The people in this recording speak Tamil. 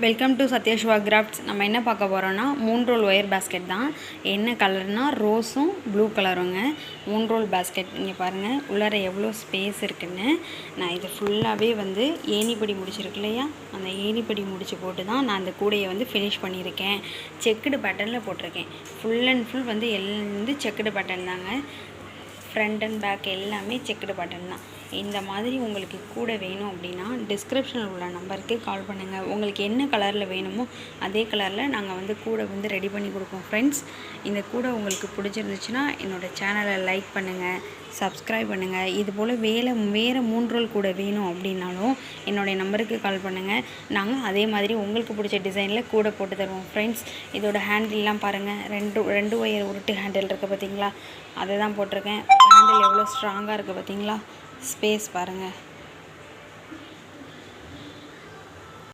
Welcome to சத்யஸ்வா crafts. நம்ம என்ன பார்க்க போகிறோன்னா 3 ரோல் ஒயர் பேஸ்கெட் தான். என்ன கலர்னால் ரோஸும் ப்ளூ கலருங்க. 3 ரோல் பேஸ்கெட். இங்கே பாருங்கள் உள்ளார எவ்வளோ ஸ்பேஸ் இருக்குதுன்னு. நான் இது ஃபுல்லாகவே ஏணிப்படி முடிச்சிருக்கு இல்லையா, அந்த ஏணிப்படி முடிச்சு போட்டு தான் நான் அந்த கூடையை ஃபினிஷ் பண்ணியிருக்கேன். செக்குடு பேட்டர்னில் போட்டிருக்கேன். Full and full checked pattern தாங்க. ஃப்ரண்ட் அண்ட் பேக் எல்லாமே செக்குடு பேட்டர்ன் தான். இந்த மாதிரி உங்களுக்கு கூட வேணும் அப்படின்னா டிஸ்கிரிப்ஷனில் உள்ள நம்பருக்கு கால் பண்ணுங்கள். உங்களுக்கு என்ன கலரில் வேணுமோ அதே கலரில் நாங்கள் கூட ரெடி பண்ணி கொடுப்போம் ஃப்ரெண்ட்ஸ். இந்த கூட உங்களுக்கு பிடிச்சிருந்துச்சுன்னா என்னோடய சேனலை லைக் பண்ணுங்கள், சப்ஸ்கிரைப் பண்ணுங்கள். இது போல் வேறு 3 ரோல் கூட வேணும் அப்படின்னாலும் என்னுடைய நம்பருக்கு கால் பண்ணுங்கள். நாங்கள் அதே மாதிரி உங்களுக்கு பிடிச்ச டிசைனில் கூட போட்டு தருவோம் ஃப்ரெண்ட்ஸ். இதோட ஹேண்டில்லாம் பாருங்கள், ரெண்டு ஒயர் உருட்டு ஹேண்டில் இருக்குது பார்த்தீங்களா, அதை தான் போட்டிருக்கேன். ஹேண்டில் எவ்வளோ ஸ்ட்ராங்காக இருக்குது பார்த்தீங்களா, ஸ்பேஸ் பாருங்கள்.